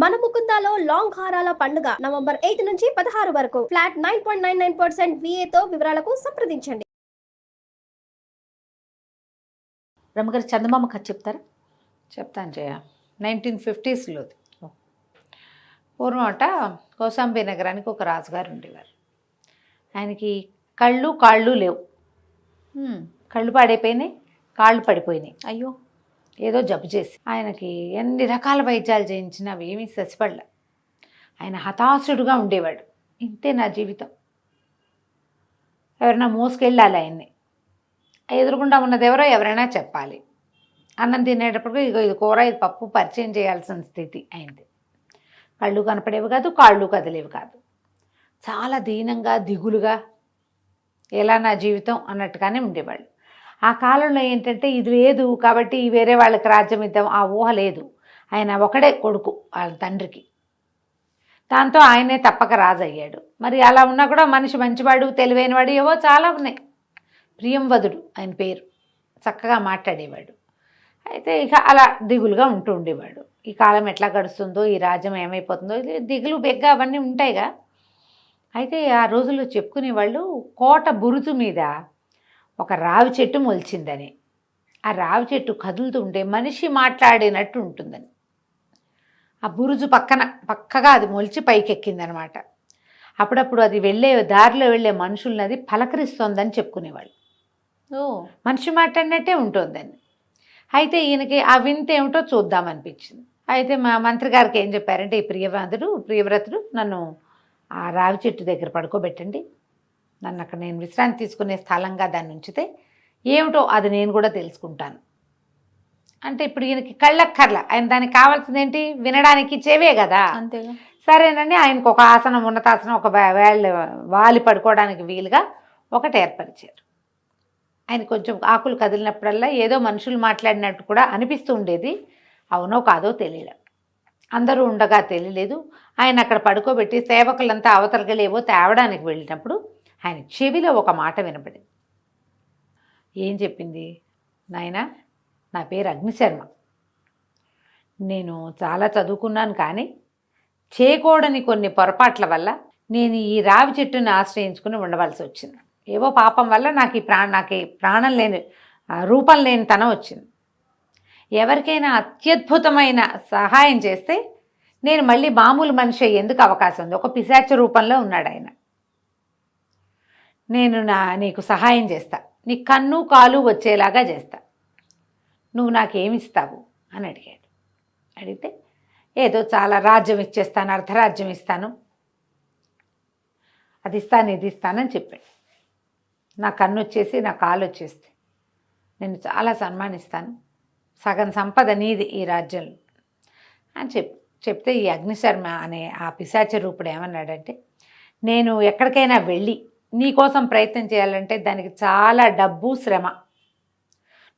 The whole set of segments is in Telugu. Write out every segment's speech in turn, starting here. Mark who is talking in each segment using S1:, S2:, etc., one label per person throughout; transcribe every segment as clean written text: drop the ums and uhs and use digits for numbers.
S1: మన ముకుందాలో లాంగ్ హారాల పండుగ నవంబర్ 8 నుంచి 16 వరకు ఫ్లాట్ 9.99% VAతో వివరాలకు సంప్రదించండి.
S2: రమ్మగారు చందమామ కథ చెప్తారా?
S3: చెప్తాను జయ. 1950స్లోది. పూర్వం అట కౌశాంబి నగరానికి ఒక రాజుగారు ఉండేవారు. ఆయనకి కళ్ళు కాళ్ళు లేవు. కళ్ళు పాడైపోయినాయి, కాళ్ళు పడిపోయినాయి.
S2: అయ్యో,
S3: ఏదో జబ్బు చేసి ఆయనకి ఎన్ని రకాల వైద్యాలు చేయించినా అవి ఏమీ ససిపడలే. ఆయన హతాశుడుగా ఉండేవాడు. ఇంతే నా జీవితం, ఎవరైనా మోసుకెళ్ళాలి ఆయన్ని, ఎదురుగుండా ఉన్నది ఎవరో ఎవరైనా చెప్పాలి. అన్నం తినేటప్పుడు ఇది కూర, ఇది పప్పు పరిచయం చేయాల్సిన స్థితి అయింది. కళ్ళు కనపడేవి కాదు, కాళ్ళు కదిలేవి కాదు. చాలా దీనంగా దిగులుగా ఎలా నా జీవితం అన్నట్టుగానే ఉండేవాళ్ళు. ఆ కాలంలో ఏంటంటే ఇది లేదు కాబట్టి వేరే వాళ్ళకి రాజ్యం ఇద్దాం ఆ ఊహ లేదు. ఆయన ఒకడే కొడుకు వాళ్ళ తండ్రికి, దాంతో ఆయనే తప్పక రాజు అయ్యాడు. మరి అలా ఉన్నా కూడా మనిషి మంచివాడు, తెలివైనవాడు, ఏవో చాలా ఉన్నాయి. ప్రియంవదుడు ఆయన పేరు, చక్కగా మాట్లాడేవాడు. అయితే ఇక అలా దిగులుగా ఉంటూ ఉండేవాడు. ఈ కాలం ఎట్లా గడుస్తుందో, ఈ రాజ్యం ఏమైపోతుందో, దిగులు బెగ్గ అవన్నీ ఉంటాయిగా. అయితే ఆ రోజుల్లో చెప్పుకునేవాళ్ళు కోట బురుజు మీద ఒక రావి చెట్టు మొలిచిందని, ఆ రావి చెట్టు కదులుతుంటే మనిషి మాట్లాడినట్టు ఉంటుందని. ఆ బురుజు పక్కగా అది మొలిచి పైకెక్కిందనమాట. అప్పుడప్పుడు అది దారిలో వెళ్ళే మనుషుల్ని అది పలకరిస్తోందని చెప్పుకునేవాళ్ళు. మనిషి మాట్లాడినట్టే ఉంటుందని. అయితే ఈయనకి ఆ వింత ఏమిటో చూద్దామనిపించింది. అయితే మా మంత్రి గారికి ఏం చెప్పారంటే, ఈ ప్రియవ్రతుడు నన్ను ఆ రావి చెట్టు దగ్గర పడుకోబెట్టండి, నన్ను అక్కడ నేను విశ్రాంతి తీసుకునే స్థలంగా దాన్ని ఉంచితే ఏమిటో అది నేను కూడా తెలుసుకుంటాను అంటే. ఇప్పుడు ఈయనకి కళ్ళక్కర్ల, ఆయన దానికి కావాల్సింది ఏంటి, వినడానికి చెవే కదా.
S2: అంతేగా.
S3: సరేనండి, ఆయనకు ఒక ఆసనం, ఉన్నతాసనం, ఒక వాలి పడుకోవడానికి వీలుగా ఒకటి ఏర్పరిచారు. ఆయన కొంచెం ఆకులు కదిలినప్పుడల్లా ఏదో మనుషులు మాట్లాడినట్టు కూడా అనిపిస్తూ ఉండేది. అవునో కాదో తెలియలేదు, అందరూ ఉండగా తెలియలేదు. ఆయన అక్కడ పడుకోబెట్టి సేవకులంతా అవతలగలేవో తేవడానికి వెళ్ళినప్పుడు ఆయన చెవిలో ఒక మాట వినపడింది. ఏం చెప్పింది? నాయనా, నా పేరు అగ్నిశర్మ, నేను చాలా చదువుకున్నాను, కానీ చేయకూడని కొన్ని పొరపాట్ల వల్ల నేను ఈ రావి చెట్టుని ఆశ్రయించుకుని ఉండవలసి వచ్చింది. ఏవో పాపం వల్ల నాకు ఈ ప్రాణం లేని, రూపం లేని తనం వచ్చింది. ఎవరికైనా అత్యద్భుతమైన సహాయం చేస్తే నేను మళ్ళీ మామూలు మనిషి అయ్యేందుకు అవకాశం ఉంది. ఒక పిశాచ రూపంలో ఉన్నాడు ఆయన. నేను నీకు సహాయం చేస్తా, నీ కన్ను కాలు వచ్చేలాగా చేస్తా, నువ్వు నాకేమిస్తావు అని అడిగాడు. అడిగితే ఏదో చాలా రాజ్యం ఇచ్చేస్తాను, అర్ధరాజ్యం ఇస్తాను, అది ఇస్తాను, ఇది ఇస్తానని చెప్పాడు. నా కన్ను వచ్చేసి నా కాలు వచ్చేస్తే నేను చాలా సన్మానిస్తాను, సగం సంపద నీది ఈ రాజ్యంలో అని చెప్తే ఈ అగ్నిశర్మ అనే ఆ పిశాచ రూపుడు ఏమన్నాడంటే, నేను ఎక్కడికైనా వెళ్ళి నీకోసం ప్రయత్నం చేయాలంటే దానికి చాలా డబ్బు, శ్రమ.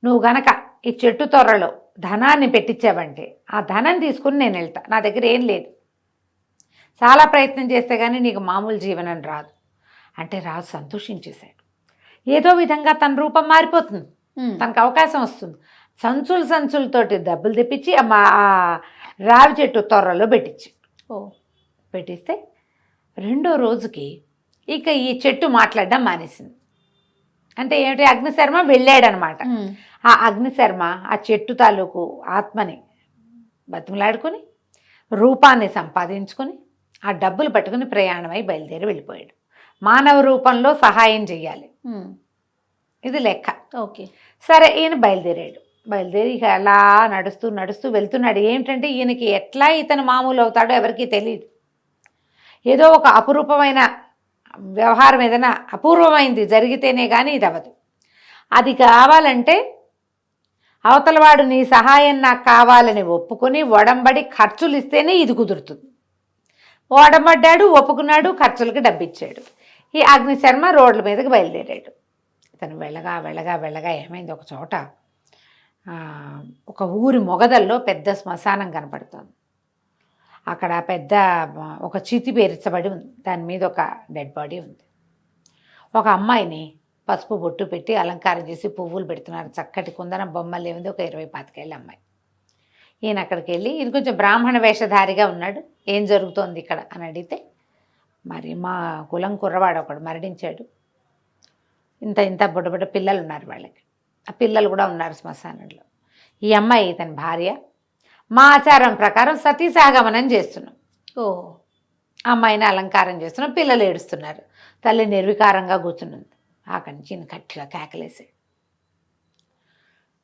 S3: నువ్వు గనక ఈ చెట్టు తొర్రలో ధనాన్ని పెట్టించావంటే ఆ ధనం తీసుకుని నేను వెళ్తా, నా దగ్గర ఏం లేదు, చాలా ప్రయత్నం చేస్తే కానీ నీకు మామూలు జీవనం రాదు అంటే రాజు సంతోషించేశాడు. ఏదో విధంగా తన రూపం మారిపోతుంది, తనకు అవకాశం వస్తుంది. సంచులతోటి డబ్బులు తెప్పించి ఆ రావి చెట్టు తొర్రలో పెట్టిస్తే రెండో రోజుకి ఇక ఈ చెట్టు మాట్లాడడం మానేసింది. అంటే ఏమిటి, అగ్నిశర్మ వెళ్ళాడనమాట. ఆ అగ్నిశర్మ ఆ చెట్టు తాలూకు ఆత్మని బతిమలాడుకొని రూపాన్ని సంపాదించుకొని ఆ డబ్బులు పట్టుకుని ప్రయాణమై బయలుదేరి వెళ్ళిపోయాడు. మానవ రూపంలో సహాయం చెయ్యాలి, ఇది లెక్క.
S2: ఓకే,
S3: సరే, ఈయన బయలుదేరి ఇక అలా నడుస్తూ వెళ్తున్నాడు. ఏంటంటే ఈయనకి ఎట్లా ఇతను మామూలు అవుతాడో ఎవరికీ తెలియదు. ఏదో ఒక అపురూపమైన వ్యవహారం, ఏదైనా అపూర్వమైంది జరిగితేనే కానీ ఇది అవ్వదు. అది కావాలంటే అవతలవాడు నీ సహాయం నాకు కావాలని ఒప్పుకొని ఒడంబడి ఖర్చులు ఇస్తేనే ఇది కుదురుతుంది. ఒడంబడ్డాడు, ఒప్పుకున్నాడు, ఖర్చులకి డబ్బిచ్చాడు. ఈ అగ్నిశర్మ రోడ్ల మీదకి బయలుదేరాడు. ఇతను వెళ్ళగా ఏమైంది, ఒక చోట ఒక ఊరి మొగదల్లో పెద్ద శ్మశానం కనపడుతుంది. అక్కడ పెద్ద ఒక చితి పేర్చబడి ఉంది, దాని మీద ఒక డెడ్ బాడీ ఉంది. ఒక అమ్మాయిని పసుపు బొట్టు పెట్టి అలంకారం చేసి పువ్వులు పెడుతున్నారు, చక్కటి కుందన బొమ్మలు ఏముంది, ఒక 20-25 ఏళ్ళ అమ్మాయి. ఈయన అక్కడికి వెళ్ళి ఈయన కొంచెం బ్రాహ్మణ వేషధారిగా ఉన్నాడు, ఏం జరుగుతోంది ఇక్కడ అని అడిగితే, మరి మా కులం కుర్రవాడు ఒకడు మరణించాడు, ఇంత ఇంత బుడ్డ పిల్లలు ఉన్నారు వాళ్ళకి, ఆ పిల్లలు కూడా ఉన్నారు శ్మశానంలో. ఈ అమ్మాయి ఇతని భార్య, మా ఆచారం ప్రకారం సతీసాగమనం చేస్తున్నాం.
S2: ఓహో.
S3: అమ్మాయిని అలంకారం చేస్తున్నాం, పిల్లలు ఏడుస్తున్నారు, తల్లి నిర్వికారంగా కూర్చున్నది. అక్కడి నుంచి ఈయన గట్టిగా కేకలేసాడు.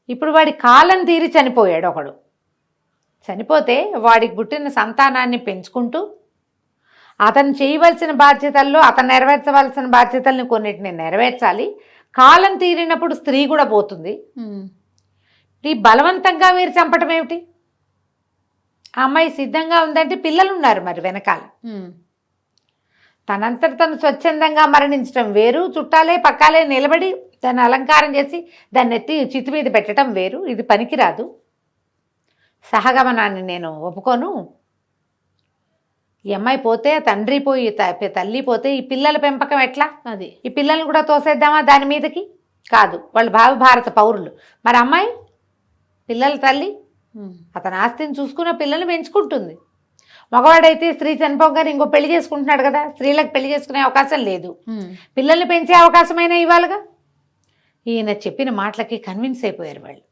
S3: ఇప్పుడు వాడి కాలం తీరి చనిపోయాడు ఒకడు. చనిపోతే వాడికి పుట్టిన సంతానాన్ని పెంచుకుంటూ అతను చేయవలసిన బాధ్యతల్లో అతను నెరవేర్చవలసిన బాధ్యతల్ని కొన్నిటిని నెరవేర్చాలి. కాలం తీరినప్పుడు స్త్రీ కూడా పోతుంది. ఈ బలవంతంగా మీరు చంపటం ఏమిటి? ఆ అమ్మాయి సిద్ధంగా ఉందంటే పిల్లలు ఉన్నారు మరి వెనకాల. తనంతట తను స్వచ్ఛందంగా మరణించడం వేరు, చుట్టాలే పక్కాలే నిలబడి దాన్ని అలంకారం చేసి దాన్ని ఎత్తి చితి మీద పెట్టడం వేరు. ఇది పనికిరాదు. సహగమనాన్ని నేను ఒప్పుకోను. ఈ అమ్మాయి పోతే, తండ్రి పోయి, తల్లి పోతే ఈ పిల్లల పెంపకం ఎట్లా?
S2: అది
S3: ఈ పిల్లల్ని కూడా తోసేద్దామా దాని మీదకి? కాదు, వాళ్ళు భారత పౌరులు. మరి అమ్మాయి పిల్లల తల్లి, అతని ఆస్తిని చూసుకున్న పిల్లల్ని పెంచుకుంటుంది. మగవాడైతే స్త్రీ చనిపోగానే ఇంకో పెళ్లి చేసుకుంటున్నాడు కదా, స్త్రీలకు పెళ్లి చేసుకునే అవకాశం లేదు, పిల్లల్ని పెంచే అవకాశమైనా ఇవ్వాలిగా. ఈయన చెప్పిన మాటలకి కన్విన్స్ అయిపోయారు వాళ్ళు.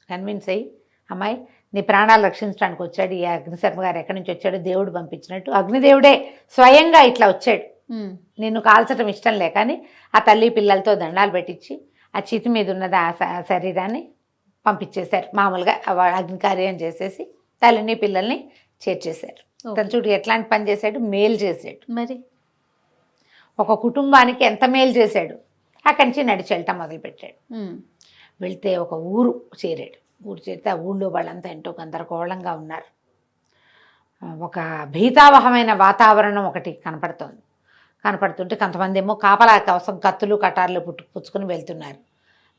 S3: కన్విన్స్ అయ్యి, అమ్మాయి నీ ప్రాణాలు రక్షించడానికి వచ్చాడు ఈ అగ్నిశర్మ గారు, ఎక్కడి నుంచి వచ్చాడు? దేవుడు పంపించినట్టు అగ్నిదేవుడే స్వయంగా ఇట్లా వచ్చాడు, నిన్ను కాల్చడం ఇష్టం లేక అని ఆ తల్లి పిల్లలతో దండాలు పెట్టించి ఆ చితి మీద ఉన్నది ఆ శరీరాన్ని పంపించేశారు. మామూలుగా అగ్నికార్యం చేసేసి తల్లిని పిల్లల్ని చేర్చేశారు. తను చూడు ఎట్లాంటి పని చేశాడు, మేలు చేశాడు.
S2: మరి
S3: ఒక కుటుంబానికి ఎంత మేలు చేశాడు. అక్కడి నుంచి నడిచి వెళ్ళటం మొదలుపెట్టాడు. వెళ్తే ఒక ఊరు చేరాడు. ఊరు చేరితే ఆ ఊళ్ళో వాళ్ళంతా ఎంతో గందరగోళంగా ఉన్నారు. ఒక భీతావహమైన వాతావరణం ఒకటి కనపడుతుంటే కొంతమంది ఏమో కాపలా కోసం కత్తులు కటార్లు పుచ్చుకుని వెళ్తున్నారు.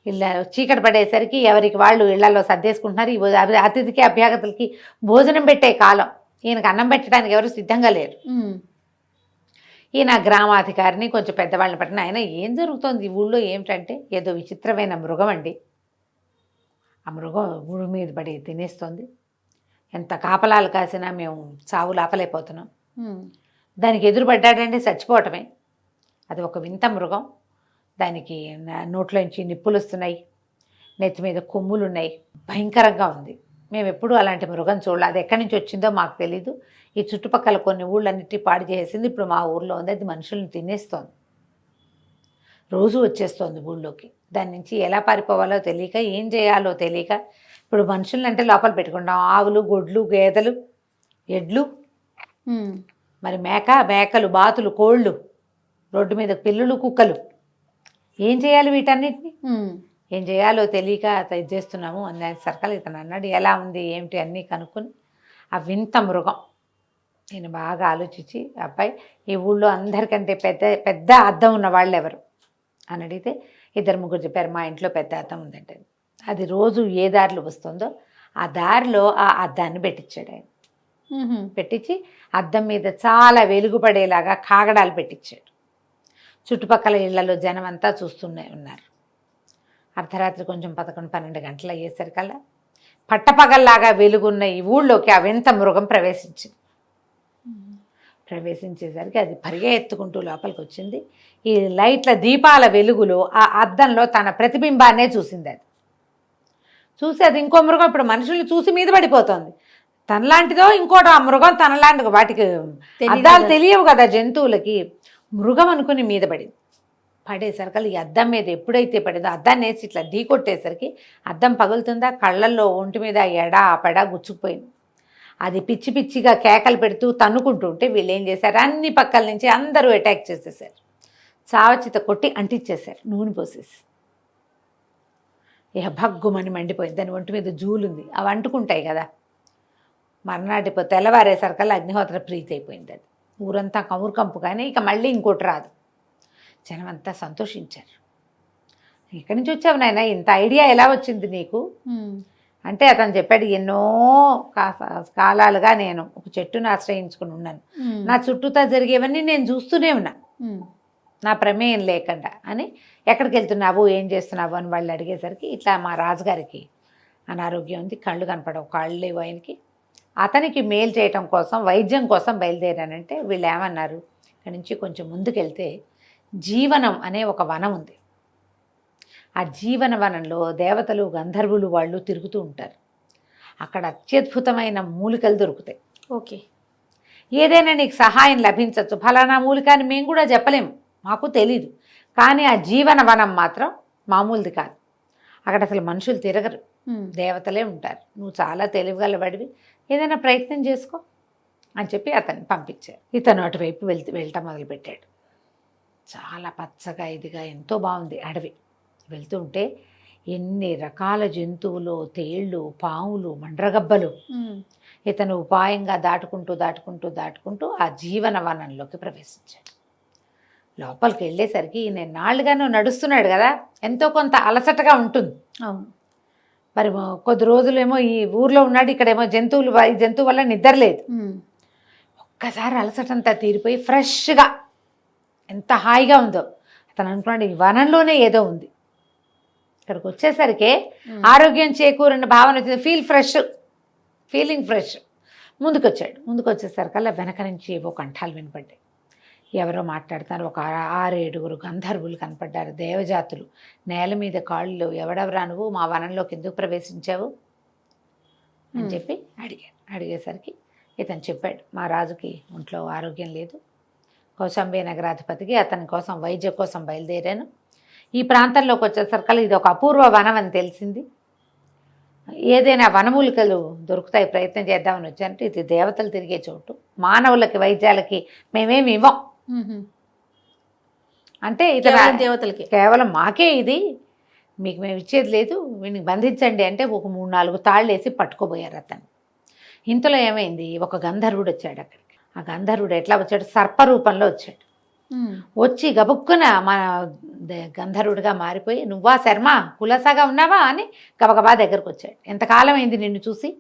S3: ఇలా చీకటి పడేసరికి ఎవరికి వాళ్ళు ఇళ్లలో సర్దేసుకుంటున్నారు. ఈ అతిథికి అభ్యాగతులకి భోజనం పెట్టే కాలం. ఈయనకు అన్నం పెట్టడానికి ఎవరు సిద్ధంగా లేరు. ఈయన గ్రామాధికారిని కొంచెం పెద్దవాళ్ళని పట్టిన ఆయన, ఏం జరుగుతోంది ఈ ఊళ్ళో ఏమిటంటే, ఏదో విచిత్రమైన మృగం అండి, ఆ మృగం ఊరి మీద పడి తినేస్తోంది, ఎంత కాపలాలు కాసినా మేము చావులు ఆపలేకపోతున్నాం, దానికి ఎదురుపడ్డాడంటే చచ్చిపోవటమే, అది ఒక వింత మృగం, దానికి నోట్లోంచి నిప్పులు వస్తున్నాయి, నెత్తి మీద కొమ్ములు ఉన్నాయి, భయంకరంగా ఉంది, మేము ఎప్పుడూ అలాంటి మృగం చూడాలి, అది ఎక్కడి నుంచి వచ్చిందో మాకు తెలీదు, ఈ చుట్టుపక్కల కొన్ని ఊళ్ళన్నిటి పాడు చేసింది, ఇప్పుడు మా ఊర్లో ఉంది, అది మనుషుల్ని తినేస్తోంది, రోజు వచ్చేస్తోంది ఊళ్ళోకి, దాని నుంచి ఎలా పారిపోవాలో తెలియక, ఏం చేయాలో తెలియక, ఇప్పుడు మనుషుల్ని అంటే లోపల పెట్టుకుంటాం, ఆవులు, గొడ్లు, గేదెలు, ఎడ్లు, మరి మేకలు, బాతులు, కోళ్ళు, రోడ్డు మీద పిల్లులు, కుక్కలు, ఏం చేయాలి వీటన్నిటిని? ఏం చేయాలో తెలియక ఇది చేస్తున్నాము అన్న సర్కల్ ఇతను అన్నాడు. ఎలా ఉంది ఏమిటి అన్నీ కనుక్కొని ఆ వింత మృగం నేను బాగా ఆలోచించి, అబ్బాయి ఈ ఊళ్ళో అందరికంటే పెద్ద అద్దం ఉన్న వాళ్ళు ఎవరు అని అడిగితే 2-3 చెప్పారు. మా ఇంట్లో పెద్ద అద్దం ఉందంటే, అది రోజు ఏ దారిలో వస్తుందో ఆ దారిలో ఆ అద్దాన్ని పెట్టించాడు ఆయన. పెట్టించి అద్దం మీద చాలా వెలుగుపడేలాగా కాగడాలు పెట్టించాడు. చుట్టుపక్కల ఇళ్లలో జనం అంతా చూస్తూనే ఉన్నారు. అర్ధరాత్రి కొంచెం 11-12 గంటలు అయ్యేసరికల్లా పట్టపగల్లాగా వెలుగున్న ఈ ఊళ్ళోకి ఆ వింత మృగం ప్రవేశించేసరికి అది పరిగెత్తుకుంటూ లోపలికి వచ్చింది. ఈ లైట్ల దీపాల వెలుగులో ఆ అద్దంలో తన ప్రతిబింబాన్నే చూసింది. అది చూసి అది ఇంకో మృగం ఇప్పుడు మనుషుల్ని చూసి మీద పడిపోతుంది. తనలాంటిదో ఇంకోటి ఆ మృగం తనలాంటిదో, వాటికి అద్దాలు తెలియవు కదా జంతువులకి. మృగం అనుకుని మీద పడేసరికి ఈ అద్దం మీద ఎప్పుడైతే పడిందో అద్దాన్ని వేసి ఇట్లా ఢీ కొట్టేసరికి అద్దం పగులుతుందా, కళ్ళల్లో ఒంటి మీద ఆ పెడ గుచ్చుకుపోయింది. అది పిచ్చి పిచ్చిగా కేకలు పెడుతూ తన్నుకుంటుంటే వీళ్ళు ఏం చేశారు, అన్ని పక్కల నుంచి అందరూ అటాక్ చేసేసారు. చావచిత కొట్టి అంటించేశారు, నూనె పోసేసి. ఇక భగ్గుమని మండిపోయింది. దాని ఒంటి మీద జూలుంది, అవి అంటుకుంటాయి కదా. మర్నాటి తెల్లవారేసరికల్లా అగ్నిహోత్ర ప్రీతి అయిపోయింది. అది ఊరంతా కమురుకంపు, కానీ ఇక మళ్ళీ ఇంకోటి రాదు. జనం అంతా సంతోషించారు. ఎక్కడి నుంచి వచ్చావు నాయన, ఇంత ఐడియా ఎలా వచ్చింది నీకు అంటే అతను చెప్పాడు, ఎన్నో కాలాలుగా నేను ఒక చెట్టును ఆశ్రయించుకుని ఉన్నాను, నా చుట్టూతా జరిగేవన్నీ నేను చూస్తూనే ఉన్నా నా ప్రమేయం లేకుండా అని. ఎక్కడికి వెళ్తున్నావు, ఏం చేస్తున్నావు అని వాళ్ళు అడిగేసరికి ఇట్లా మా రాజుగారికి అనారోగ్యం ఉంది, కళ్ళు కనపడవు, కాళ్ళు లేవు ఆయనకి. అతనికి మేలు చేయటం కోసం వైద్యం కోసం బయలుదేరానంటే వీళ్ళు ఏమన్నారు, ఇక్కడి నుంచి కొంచెం ముందుకెళ్తే జీవనం అనే ఒక వనం ఉంది. ఆ జీవన వనంలో దేవతలు గంధర్వులు వాళ్ళు తిరుగుతూ ఉంటారు. అక్కడ అత్యద్భుతమైన మూలికలు దొరుకుతాయి.
S2: ఓకే.
S3: ఏదైనా నీకు సహాయం లభించవచ్చు, ఫలానా మూలిక అని మేము కూడా చెప్పలేము, మాకు తెలీదు. కానీ ఆ జీవన వనం మాత్రం మామూలుది కాదు. అక్కడ అసలు మనుషులు తిరగరు, దేవతలే ఉంటారు. నువ్వు చాలా తెలివిగలవాడివి, ఏదైనా ప్రయత్నం చేసుకో అని చెప్పి అతన్ని పంపించారు. ఇతను అటువైపు వెళ్ళటం మొదలుపెట్టాడు. చాలా పచ్చగా ఇదిగా ఎంతో బాగుంది అడవి. వెళ్తూ ఉంటే ఎన్ని రకాల జంతువులు, తేళ్ళు, పాములు, మండ్రగబ్బలు. ఇతను ఉపాయంగా దాటుకుంటూ ఆ జీవన వనంలోకి ప్రవేశించాడు. లోపలికి వెళ్ళేసరికి నేను నాళ్ళుగానూ నడుస్తున్నాడు కదా, ఎంతో కొంత అలసటగా ఉంటుంది.
S2: అవును.
S3: మరి కొద్ది రోజులేమో ఈ ఊర్లో ఉన్నాడు, ఇక్కడేమో జంతువు వల్ల నిద్ర లేదు. ఒక్కసారి అలసటంతా తీరిపోయి ఫ్రెష్గా ఎంత హాయిగా ఉందో అతను అనుకున్నాడు, ఈ వనంలోనే ఏదో ఉంది. ఇక్కడికి వచ్చేసరికి ఆరోగ్యం చేకూరిన భావన వచ్చింది. Feeling fresh. ముందుకు వచ్చేసరికల్లా వెనక నుంచి ఏవో కంఠాలు వినపడ్డాయి. ఎవరో మాట్లాడుతున్నారు. ఒక 6-7 గంధర్వులు కనపడ్డారు, దేవజాతులు. నేల మీద కాళ్ళు, ఎవడెవరా నువ్వు, మా వనంలోకి ఎందుకు ప్రవేశించావు అని చెప్పి అడిగేసరికి ఇతను చెప్పాడు, మా రాజుకి ఒంట్లో ఆరోగ్యం లేదు, కౌశాంబి నగరాధిపతికి అతని కోసం వైద్య కోసం బయలుదేరాను. ఈ ప్రాంతంలోకి వచ్చేసరికల్లా ఇది ఒక అపూర్వ వనం అని తెలిసింది. ఏదైనా వనమూలికలు దొరుకుతాయి, ప్రయత్నం చేద్దామని వచ్చానంటే ఇది దేవతలు తిరిగే చోటు, మానవులకి వైద్యాలకి మేమేమి ఇవ్వం అంటే
S2: దేవతలకి
S3: కేవలం మాకే ఇది, మీకు మేము ఇచ్చేది లేదు, వీడిని బంధించండి అంటే ఒక 3-4 తాళ్ళు వేసి పట్టుకోబోయారు అతను. ఇంతలో ఏమైంది, ఒక గంధర్వుడు వచ్చాడు అక్కడికి. ఆ గంధర్వుడు ఎట్లా వచ్చాడు, సర్పరూపంలో వచ్చాడు. వచ్చి గబుక్కున మన గంధర్వుడిగా మారిపోయి, నువ్వా శర్మ, కులసాగా ఉన్నావా అని గబగబా దగ్గరకు వచ్చాడు. ఎంతకాలం అయింది నిన్ను చూసి,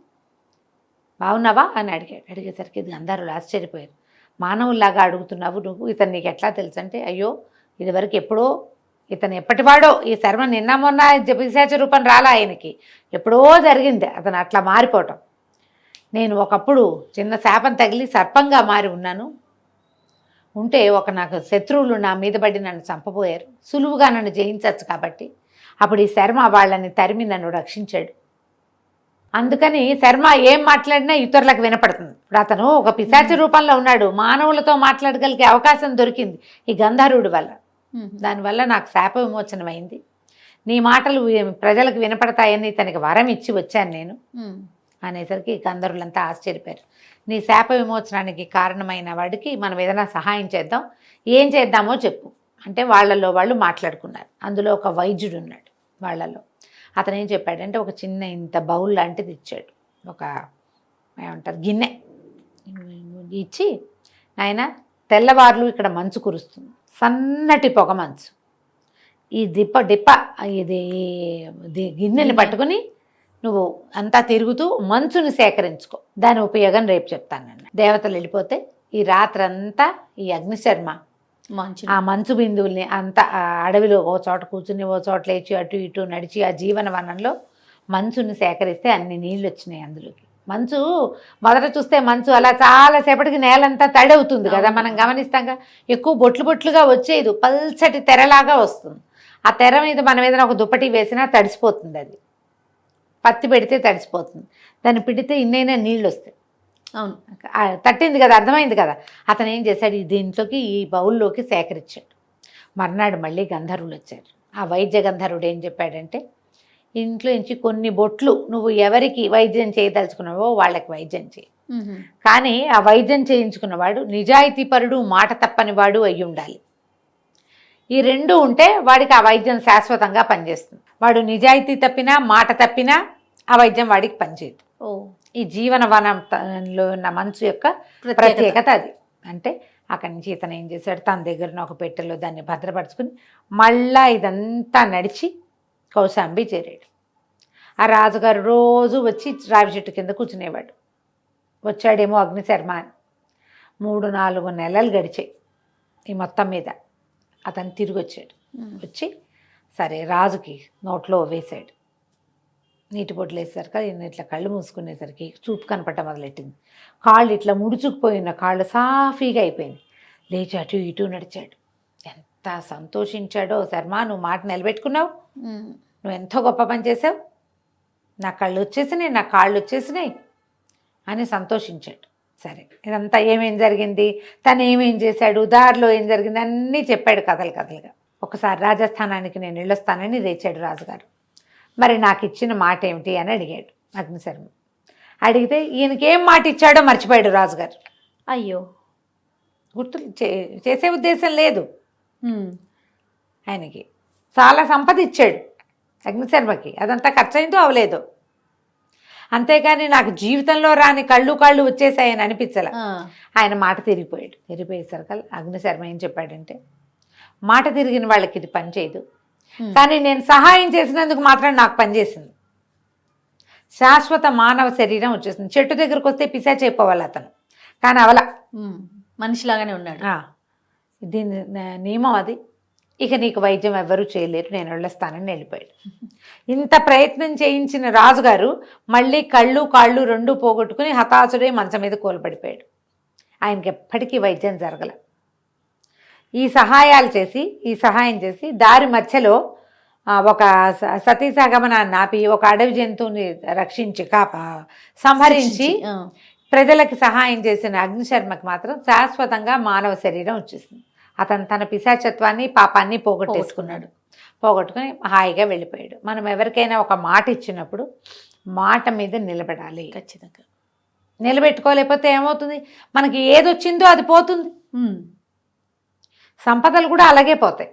S3: బాగున్నావా అని అడిగేసరికి ఇది గంధర్వులు ఆశ్చర్యపోయారు. మానవుల్లాగా అడుగుతున్నావు నువ్వు, ఇతను నీకు ఎట్లా తెలుసు అంటే, అయ్యో ఇదివరకు ఎప్పుడో, ఇతను ఎప్పటివాడో, ఈ శర్మ నిన్న మొన్న పిశాచ రూపం రాలా ఆయనకి, ఎప్పుడో జరిగింది అతను అట్లా మారిపోవటం. నేను ఒకప్పుడు చిన్న శాపం తగిలి సర్పంగా మారి ఉన్నాను, ఉంటే నాకు శత్రువులు నా మీద పడి నన్ను చంపబోయారు, సులువుగా నన్ను జయించవచ్చు కాబట్టి అప్పుడు ఈ శర్మ వాళ్ళని తరిమి నన్ను రక్షించాడు. అందుకని శర్మ ఏం మాట్లాడినా ఇతరులకు వినపడుతుంది. ఇప్పుడు అతను ఒక పిశాచ రూపంలో ఉన్నాడు, మానవులతో మాట్లాడగలిగే అవకాశం దొరికింది ఈ గంధర్వుడి వల్ల. దానివల్ల నాకు శాప విమోచనం అయింది, నీ మాటలు ప్రజలకు వినపడతాయని తనకి వరం ఇచ్చి వచ్చాను నేను అనేసరికి గంధర్వులంతా ఆశ్చర్యపోయారు. నీ శాప విమోచనానికి కారణమైన వాడికి మనం ఏదైనా సహాయం చేద్దాం, ఏం చేద్దామో చెప్పు అంటే వాళ్ళలో వాళ్ళు మాట్లాడుకున్నారు. అందులో ఒక వైద్యుడు ఉన్నాడు వాళ్ళలో. అతను ఏం చెప్పాడంటే, ఒక చిన్న ఇంత బౌల్ లాంటిది ఇచ్చాడు, ఒక ఏమంటారు గిన్నె ఇచ్చి, నాయన తెల్లవార్లు ఇక్కడ మంచు కురుస్తుంది, సన్నటి పొగ మంచు, ఈ డిప్ప ఇది గిన్నెని పట్టుకుని నువ్వు అంతా తిరుగుతూ మంచుని సేకరించుకో, దాని ఉపయోగం రేపు చెప్తానన్న. దేవతలు వెళ్ళిపోతే ఈ రాత్రంతా ఈ అగ్నిశర్మ ఆ మంచు బిందువుల్ని అంతా అడవిలో ఓ చోట కూర్చుని ఓ చోట లేచి అటు ఇటు నడిచి ఆ జీవన వనంలో మంచుని సేకరిస్తే అన్ని నీళ్ళు వచ్చినాయి అందులోకి. మంచు మొదట చూస్తే మంచు అలా చాలాసేపటికి నేలంతా తడి అవుతుంది కదా, మనం గమనిస్తాంగా, ఎక్కువ బొట్లుగా వచ్చేది పల్చటి తెరలాగా వస్తుంది. ఆ తెర మీద మనం ఏదైనా ఒక దుప్పటి వేసినా తడిసిపోతుంది, అది పత్తి పెడితే తడిసిపోతుంది, దాన్ని పిడితే ఇన్నైనా నీళ్ళు వస్తాయి.
S2: అవును,
S3: తట్టింది కదా, అర్థమైంది కదా. అతను ఏం చేశాడు, దీంట్లోకి ఈ బౌల్లోకి సేకరించాడు. మర్నాడు మళ్ళీ గంధర్వులు వచ్చారు. ఆ వైద్య గంధర్వుడు ఏం చెప్పాడంటే, ఇంట్లో నుంచి కొన్ని బొట్లు నువ్వు ఎవరికి వైద్యం చేయదలుచుకున్నావో వాళ్ళకి వైద్యం చేయి, కానీ ఆ వైద్యం చేయించుకున్నవాడు నిజాయితీపరుడు, మాట తప్పని వాడు అయి ఉండాలి. ఈ రెండు ఉంటే వాడికి ఆ వైద్యం శాశ్వతంగా పనిచేస్తుంది. వాడు నిజాయితీ తప్పినా మాట తప్పినా ఆ వైద్యం వాడికి పనిచేయదు. ఈ జీవన వనంలో ఉన్న మంచు యొక్క ప్రత్యేకత అది. అంటే అక్కడి నుంచి ఇతను ఏం చేశాడు, తన దగ్గర ఒక పెట్టెలో దాన్ని భద్రపరుచుకుని మళ్ళా ఇదంతా నడిచి కౌశాంబి చేరాడు. ఆ రాజుగారు రోజు వచ్చి రావి చెట్టు కింద కూర్చునేవాడు. వచ్చాడేమో అగ్నిశర్మ అని. 3-4 నెలలు గడిచాయి. ఈ మొత్తం మీద అతను తిరిగి వచ్చాడు. వచ్చి సరే రాజుకి నోట్లో వేశాడు. నీటి బొట్లు వేసేసరికి ఈయన ఇట్లా కళ్ళు మూసుకునేసరికి చూపు కనపడటం మొదలెట్టింది. కాళ్ళు ఇట్లా ముడుచుకుపోయిన కాళ్ళు సాఫీగా అయిపోయింది. లేచి అటు ఇటు నడిచాడు. ఎంత సంతోషించాడో, శర్మ నువ్వు మాట నిలబెట్టుకున్నావు, నువ్వు ఎంతో గొప్ప పని చేసావు, నా కళ్ళు వచ్చేసినాయి, నా కాళ్ళు వచ్చేసినాయి అని సంతోషించాడు. సరే, ఇదంతా ఏమేం జరిగింది, తను ఏమేం చేశాడు, దారిలో ఏం జరిగింది అన్నీ చెప్పాడు కథలుగా. ఒకసారి రాజస్థానానికి నేను వెళ్ళొస్తానని లేచాడు రాజుగారు. మరి నాకు ఇచ్చిన మాట ఏమిటి అని అడిగాడు అగ్నిశర్మ. అడిగితే ఈయనకి ఏం మాట ఇచ్చాడో మర్చిపోయాడు రాజుగారు.
S2: అయ్యో,
S3: గుర్తు చేసే ఉద్దేశం లేదు ఆయనకి. చాలా సంపద ఇచ్చాడు అగ్నిశర్మకి, అదంతా ఖర్చు అయిందో అవలేదు. అంతేకాని నాకు జీవితంలో రాని కాళ్ళు వచ్చేసాయని అనిపించలే. ఆయన మాట తిరిగిపోయేసరికి అగ్నిశర్మ ఏం చెప్పాడంటే, మాట తిరిగిన వాళ్ళకి ఇది పని చేయదు, కానీ నేను సహాయం చేసినందుకు మాత్రం నాకు పనిచేసింది. శాశ్వత మానవ శరీరం వచ్చేసింది. చెట్టు దగ్గరకు వస్తే పిశాచి అయిపోవాలి అతను, కానీ అవల
S2: మనిషిలాగానే ఉన్నాడు.
S3: దీని నియమం అది. ఇక నీకు వైద్యం ఎవ్వరూ చేయలేరు, నేను వెళ్ళొస్తానని వెళ్ళిపోయాడు. ఇంత ప్రయత్నం చేయించిన రాజుగారు మళ్ళీ కాళ్ళు రెండూ పోగొట్టుకుని హతాశుడై మంచం మీద కూలబడిపోయాడు. ఆయనకి ఎప్పటికీ వైద్యం జరగల. ఈ సహాయం చేసి దారి మధ్యలో ఒక సతీసగమనాన్ని ఆపి ఒక అడవి జంతువుని రక్షించి సంహరించి ప్రజలకి సహాయం చేసిన అగ్నిశర్మకి మాత్రం శాశ్వతంగా మానవ శరీరం వచ్చేసింది. అతను తన పిశాచత్వాన్ని పాపాన్ని పోగొట్టుకుని హాయిగా వెళ్ళిపోయాడు. మనం ఎవరికైనా ఒక మాట ఇచ్చినప్పుడు మాట మీద నిలబడాలి.
S2: ఖచ్చితంగా
S3: నిలబెట్టుకోలేకపోతే ఏమవుతుంది, మనకి ఏది వచ్చిందో అది పోతుంది. సంపదలు కూడా అలాగే పోతాయి,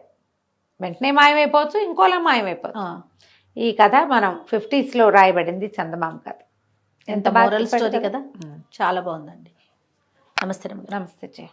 S3: వెంటనే మాయమైపోవచ్చు, ఇంకోలా మాయమైపోవచ్చు. ఈ కథ మనం 50s రాయబడింది, చందమామ కథ.
S2: ఎంత మోరల్ స్టోరీ కదా, చాలా బాగుందండి. నమస్తే.
S3: నమస్తే.